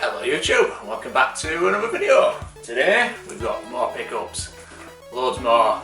Hello YouTube, and welcome back to another video. Today we've got more pickups, loads more,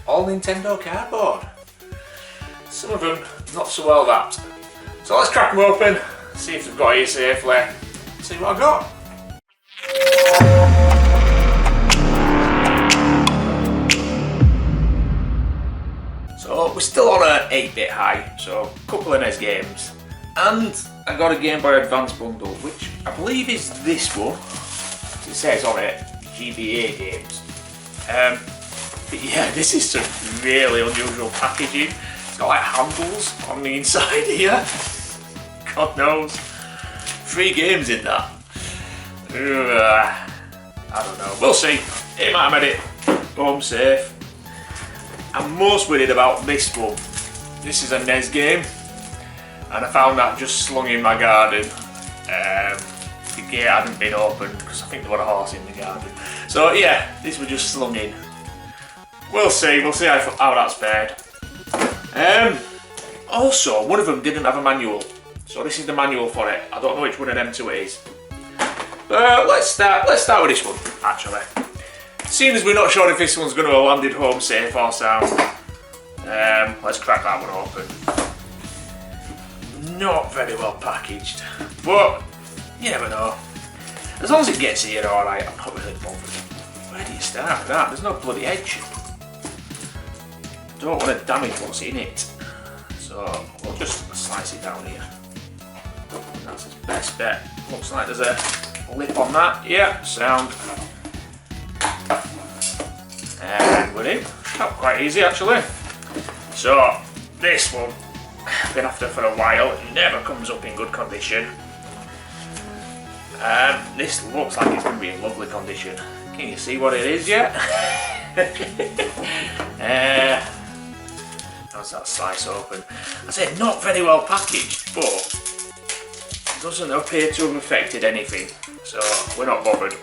all Nintendo cardboard. Some of them not so well wrapped. So let's crack them open, see if they've got here safely, see what I've got. So we're still on a 8-bit high, so a couple of NES games. And I got a Game Boy Advance bundle, which I believe is this one. It says on it, GBA games. But yeah, this is some really unusual packaging. It's got like handles on the inside here. God knows. 3 games in that. I don't know, we'll see. It might have made it home safe. I'm most worried about this one. This is a NES game. And I found that just slung in my garden. The gate hadn't been opened because I think there was a horse in the garden. So yeah, this was just slung in. We'll see how that's fared. Also, one of them didn't have a manual. So this is the manual for it. I don't know which one of them two it is. Let's start with this one, actually. Seeing as we're not sure if this one's going to have landed home safe or sound, let's crack that one open. Not very well packaged, but you never know. As long as it gets here alright, I'm not really bothered. Where do you start with that? There's no bloody edge. Don't want to damage what's in it. So we'll just slice it down here. That's his best bet. Looks like there's a lip on that. Yeah, sound. And we're in. Not quite easy actually. So this one, been after for a while, it never comes up in good condition. This looks like it's going to be in lovely condition. Can you see what it is yet? How's that slice open? I said not very well packaged, but doesn't appear to have affected anything, so we're not bothered.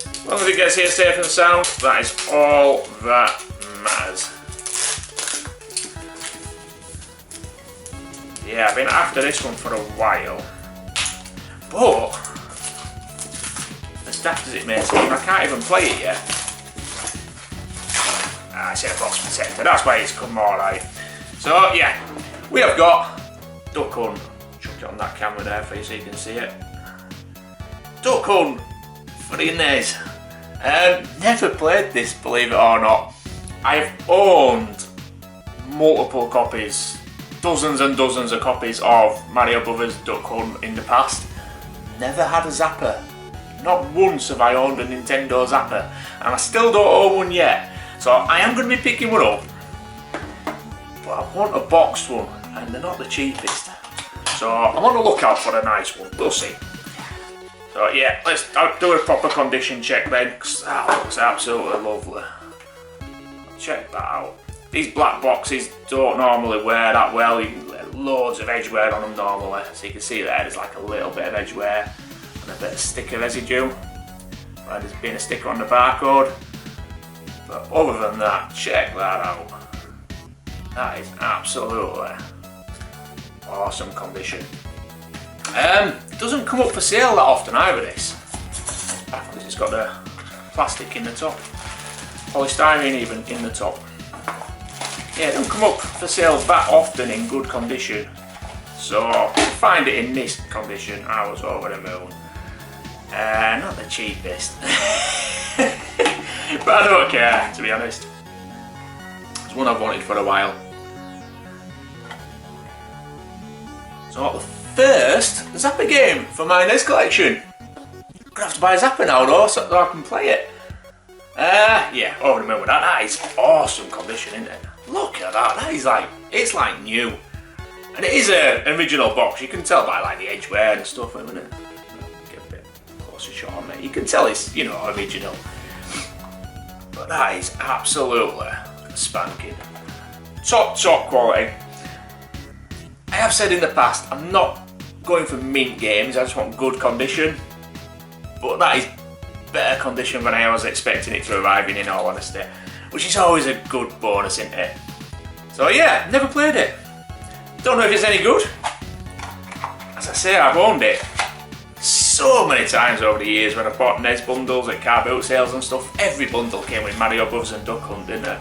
As long as it gets here safe and sound, that is all that matters. Yeah, I've been after this one for a while, but as daft as it may seem, I can't even play it yet. I said box protector, that's why it's come alright. So yeah, we have got Duck Hunt. Chuck it on that camera there for you so you can see it. Duck Hunt for the NES. Never played this, believe it or not. I've owned multiple copies. Dozens and dozens of copies of Mario Brothers Duck Hunt in the past. Never had a Zapper. Not once have I owned a Nintendo Zapper, and I still don't own one yet. So I am going to be picking one up, but I want a boxed one, and they're not the cheapest. So I'm on the lookout for a nice one. We'll see. So yeah, I'll do a proper condition check then, because that looks absolutely lovely. Check that out. These black boxes don't normally wear that well. You can get loads of edge wear on them normally. So you can see there, there's like a little bit of edge wear and a bit of sticker residue. Where there's been a sticker on the barcode. But other than that, check that out. That is absolutely awesome condition. It doesn't come up for sale that often either, this. Because it's got the plastic in the top. Polystyrene even in the top. Yeah, it don't come up for sale that often in good condition. So to find it in this condition, I was over the moon. Not the cheapest. But I don't care, to be honest. It's one I've wanted for a while. So the first Zapper game for my NES collection. I'm gonna have to buy a Zapper now though, so that I can play it. Yeah, over the moon with that. That is awesome condition, isn't it? Look at that, that is like, it's like new. And it is an original box, you can tell by like the edge wear and stuff, isn't it? Get a bit closer shot on it. You can tell it's, you know, original. But that is absolutely spanking. Top quality. I have said in the past, I'm not going for mint games, I just want good condition. But that is better condition than I was expecting it to arrive in all honesty. Which is always a good bonus, isn't it? So yeah, never played it. Don't know if it's any good. As I say, I've owned it so many times over the years when I bought NES bundles at car boot sales and stuff. Every bundle came with Mario Brothers and Duck Hunt, didn't it?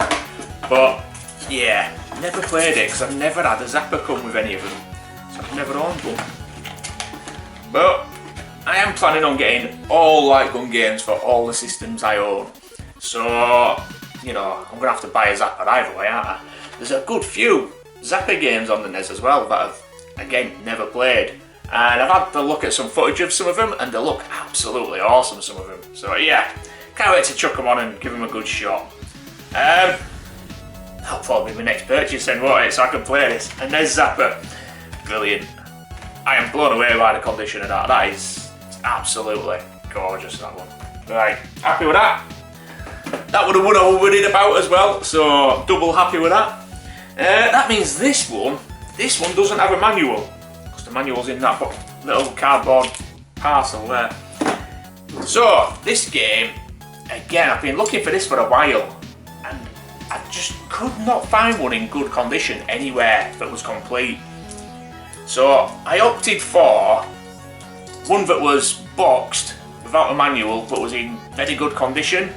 But yeah, never played it because I've never had a Zapper come with any of them. So I've never owned one. But I am planning on getting all light gun games for all the systems I own. So, you know, I'm going to have to buy a Zapper either way, aren't I? There's a good few Zapper games on the NES as well that I've, again, never played. And I've had to look at some footage of some of them and they look absolutely awesome, some of them. So yeah, can't wait to chuck them on and give them a good shot. That'll probably be my next purchase then, won't it? So I can play this. And there's Zapper. Brilliant. I am blown away by the condition of that. That is absolutely gorgeous, that one. Right, happy with that. That would have won I was worried about as well, so double happy with that. That means this one doesn't have a manual. The manual's in that little cardboard parcel there. So this game, again, I've been looking for this for a while and I just could not find one in good condition anywhere that was complete. So I opted for one that was boxed without a manual but was in very good condition,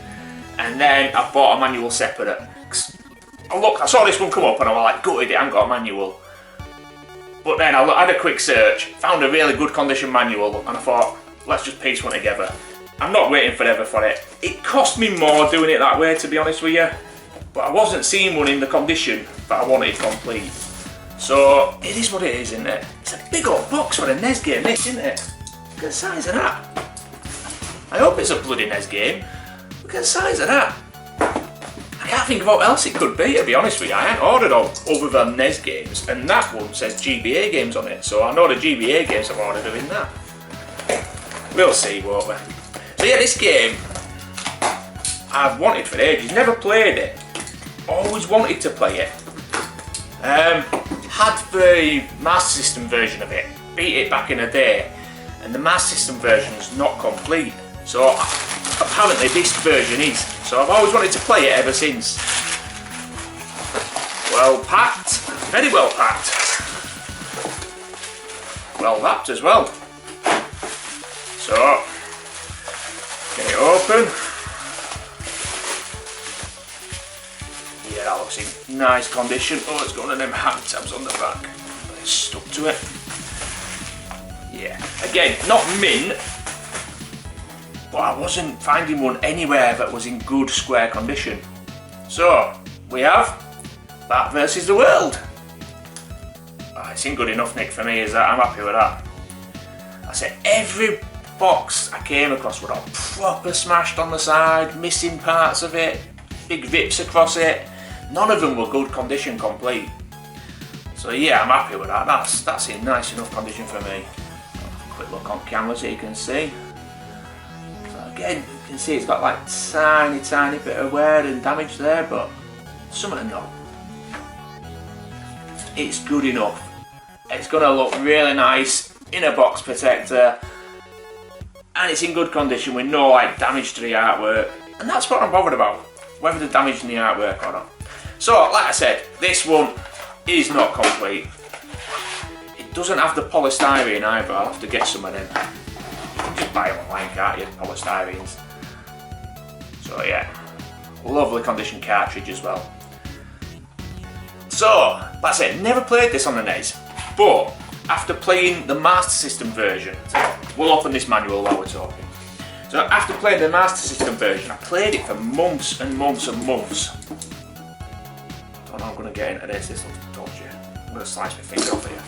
and then I bought a manual separate. I saw this one come up and I was like, gutted it hadn't got a manual. But then I had a quick search, found a really good condition manual, and I thought, let's just piece one together. I'm not waiting forever for it. It cost me more doing it that way, to be honest with you, but I wasn't seeing one in the condition that I wanted complete. So it is what it is, isn't it? It's a big old box for a NES game, this, isn't it? Look at the size of that. I hope it's a bloody NES game. Look at the size of that. I can't think of what else it could be, to be honest with you. I hadn't ordered other than NES games, and that one says GBA games on it, so I know the GBA games I've ordered are in that. We'll see, won't we? So yeah, this game I've wanted for ages, never played it, always wanted to play it. Had the Master System version of it, beat it back in the day, and the Master System version is not complete, so apparently this version is. So I've always wanted to play it ever since. Well packed, very well packed. Well wrapped as well. So, get it open. Yeah, that looks in nice condition. Oh, it's got one of them hand tabs on the back. It's stuck to it. Yeah, again, not mint, but I wasn't finding one anywhere that was in good square condition. So, we have Bat versus the World. Oh, it's in good enough nick for me, is that? I'm happy with that. I said every box I came across were all proper smashed on the side, missing parts of it, big rips across it. None of them were good condition complete. So yeah, I'm happy with that. That's in nice enough condition for me. Quick look on camera so you can see. Again, you can see it's got like tiny bit of wear and damage there, but some of them not. It's good enough. It's going to look really nice in a box protector, and it's in good condition with no like damage to the artwork, and that's what I'm bothered about, whether the damage in the artwork or not. So, like I said, this one is not complete. It doesn't have the polystyrene either. I'll have to get some of them. You can just buy them online, can't you? Polystyrenes. So yeah, lovely condition cartridge as well. So, like I said, never played this on the NES, but after playing the Master System version, we'll open this manual while we're talking. So after playing the Master System version, I played it for months and months and months. I don't know, I'm going to get into this looks dodgy. I'm going to slice my finger off here.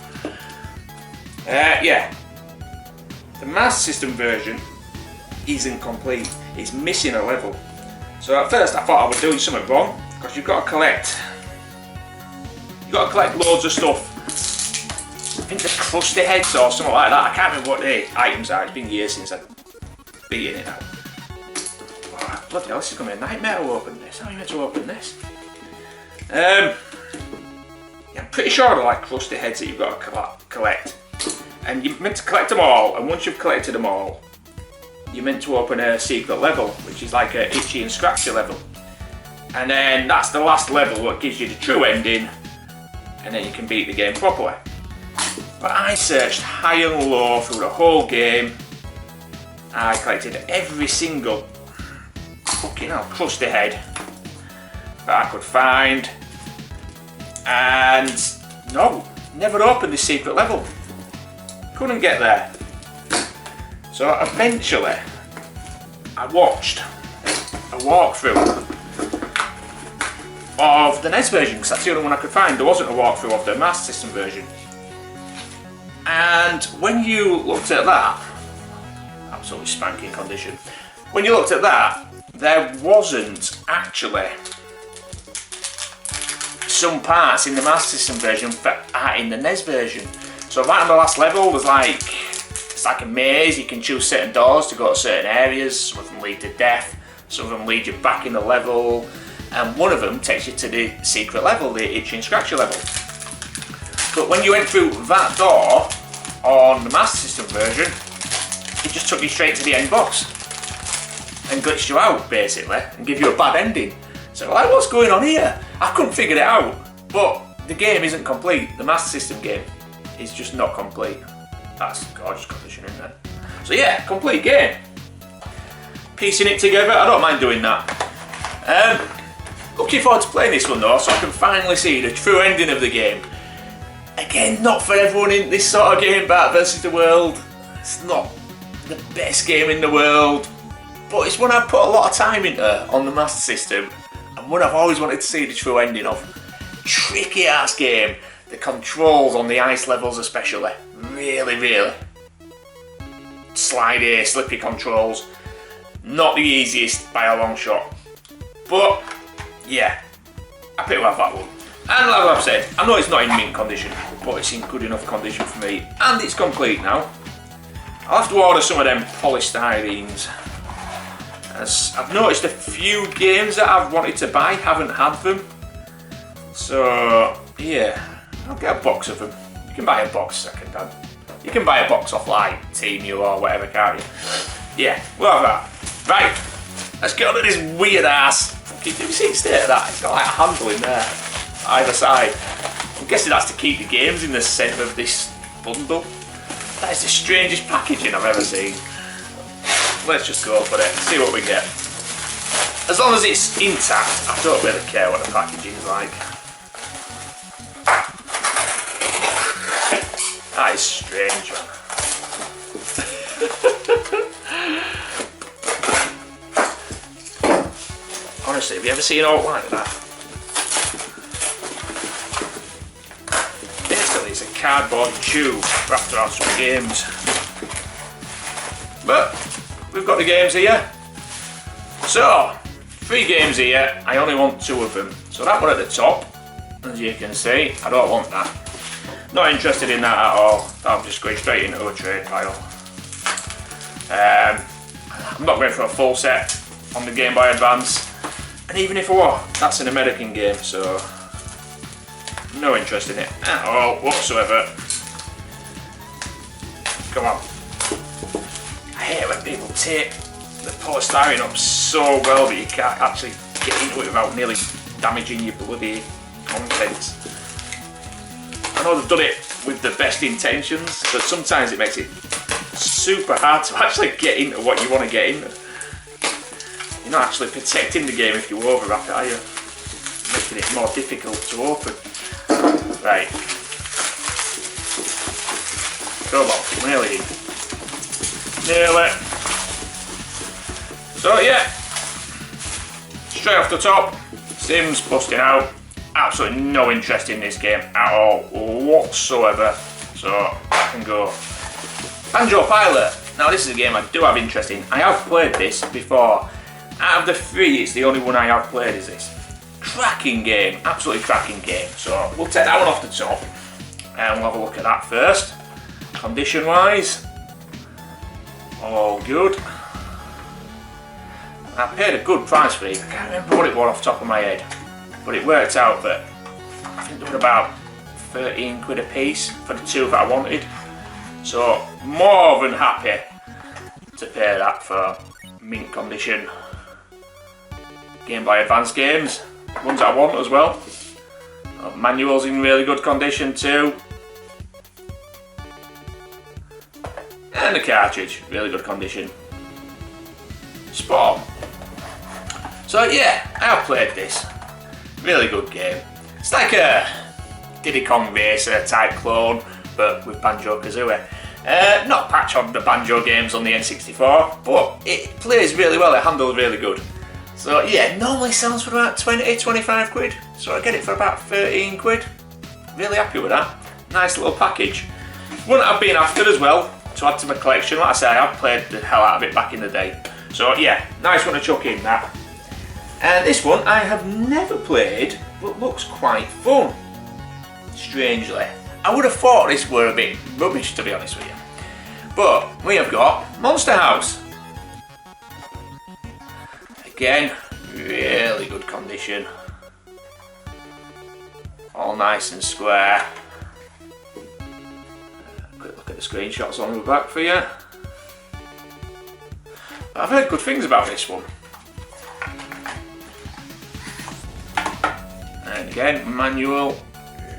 Yeah. The Master System version isn't complete. It's missing a level. So at first I thought I was doing something wrong, because you've got to collect loads of stuff. I think the crusty heads or something like that. I can't remember what the items are. It's been years since I've beaten it out. Oh, bloody hell, this is going to be a nightmare to open this. How are you meant to open this? Yeah, I'm pretty sure they're like crusty heads that you've got to collect. And you're meant to collect them all, and once you've collected them all, you're meant to open a secret level, which is like a itchy and scratchy level. And then that's the last level, what gives you the true ending, and then you can beat the game properly. But I searched high and low through the whole game, I collected every single fucking hell crusty head that I could find, and no, never opened this secret level. Couldn't get there. So eventually I watched a walkthrough of the NES version, because that's the only one I could find. There wasn't a walkthrough of the Master System version. And when you looked at that, absolutely spanking condition, when you looked at that, there wasn't actually some parts in the Master System version that are in the NES version. So right on the last level, there's like, it's like a maze. You can choose certain doors to go to certain areas. Some of them lead to death, some of them lead you back in the level, and one of them takes you to the secret level, the Itchy and Scratchy level. But when you went through that door on the Master System version, it just took you straight to the end boss and glitched you out basically and give you a bad ending. So like, what's going on here? I couldn't figure it out. But the game isn't complete. The Master System game is just not complete. That's gorgeous condition, isn't it? So yeah, complete game. Piecing it together, I don't mind doing that. Looking forward to playing this one though, so I can finally see the true ending of the game. Again, not for everyone in this sort of game, Bat vs. the World. It's not the best game in the world, but it's one I've put a lot of time into on the Master System, and one I've always wanted to see the true ending of. Tricky ass game. The controls on the ice levels especially, really slidey, slippy controls. Not the easiest by a long shot. But yeah, I picked up that one. And like I've said, I know it's not in mint condition, but it's in good enough condition for me. And it's complete now. I'll have to order some of them polystyrenes, as I've noticed a few games that I've wanted to buy haven't had them. So yeah, I'll get a box of them. You can buy a box second hand. You can buy a box off like Temu or whatever, can't you? Yeah, we'll have that. Right, let's get on to this weird ass. Have you seen the state of that? It's got like a handle in there, either side. I'm guessing that's to keep the games in the centre of this bundle. That is the strangest packaging I've ever seen. Let's just go for it, see what we get. As long as it's intact, I don't really care what the packaging is like. That is strange, man. Honestly, have you ever seen art like that? Basically, it's a cardboard tube wrapped around some games. But we've got the games here. So, 3 games here. I only want 2 of them. So that one at the top, as you can see, I don't want that. Not interested in that at all. I'm just going straight into a trade pile. I'm not going for a full set on the Game Boy Advance. And even if I were, that's an American game, so no interest in it at all whatsoever. Come on. I hate when people tape the polystyrene up so well that you can't actually get into it without nearly damaging your bloody contents. I know they've done it with the best intentions, but sometimes it makes it super hard to actually get into what you want to get into. You're not actually protecting the game if you overwrap it, are you? Making it more difficult to open. Right. Come on, nearly in. Nearly. So yeah, straight off the top, Sims busting out. Absolutely no interest in this game at all whatsoever. So I can go. Banjo Pilot. Now this is a game I do have interest in. I have played this before. Out of the 3, it's the only one I have played is this. Cracking game, absolutely cracking game. So we'll take that one off the top and we'll have a look at that first. Condition wise, all good. I paid a good price for it. I can't remember what it was off the top of my head, but it worked out that I think they were about 13 quid a piece for the 2 that I wanted. So more than happy to pay that for mint condition Game Boy Advance games, ones that I want as well. Manuals in really good condition too. And the cartridge, really good condition. spot on. So yeah, I have played this. Really good game. It's like a Diddy Kong Racer type clone, but with Banjo-Kazooie. Not patch on the Banjo games on the N64, but it plays really well, it handles really good. So yeah, normally sells for about 20-25 quid, so I get it for about 13 quid. Really happy with that. Nice little package. One that I've been after as well, to add to my collection. Like I say, I've played the hell out of it back in the day. So yeah, nice one to chuck in that. And this one I have never played, but looks quite fun. Strangely. I would have thought this were a bit rubbish, to be honest with you. But we have got Monster House. Again, really good condition. All nice and square. Quick look at the screenshots on the back for you. I've heard good things about this one. And again, manual.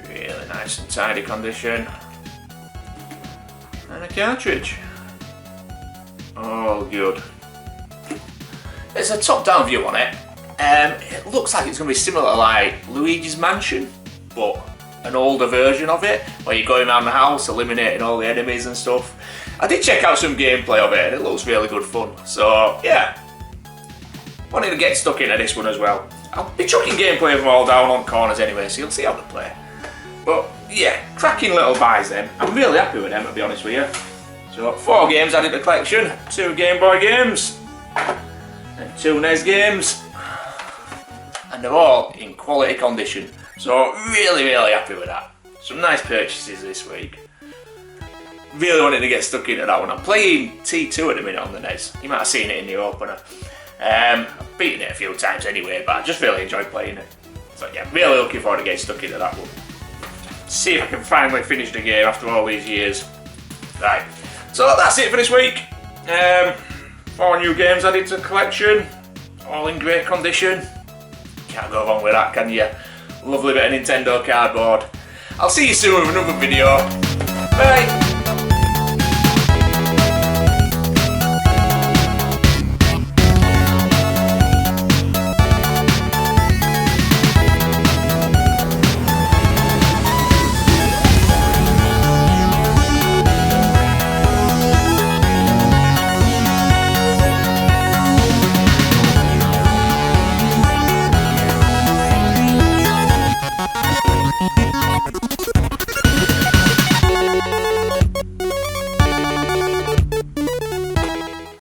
Really nice and tidy condition. And a cartridge. All good. There's a top-down view on it. It looks like it's going to be similar to like Luigi's Mansion, but an older version of it, where you're going around the house eliminating all the enemies and stuff. I did check out some gameplay of it and it looks really good fun. So yeah, wanted to get stuck into this one as well. I'll be chucking gameplay of them all down on corners anyway, so you'll see how they play. But yeah, cracking little buys then. I'm really happy with them, to be honest with you. So 4 games added to the collection, 2 Game Boy games, and 2 NES games. And they're all in quality condition. So really, really happy with that. Some nice purchases this week. Really wanted to get stuck into that one. I'm playing T2 at the minute on the NES. You might have seen it in the opener. I've beaten it a few times anyway, but I just really enjoyed playing it. So yeah, really looking forward to getting stuck into that one. See if I can finally finish the game after all these years. Right, so that's it for this week. 4 new games added to the collection, all in great condition. Can't go wrong with that, can you? Lovely bit of Nintendo cardboard. I'll see you soon with another video. Bye!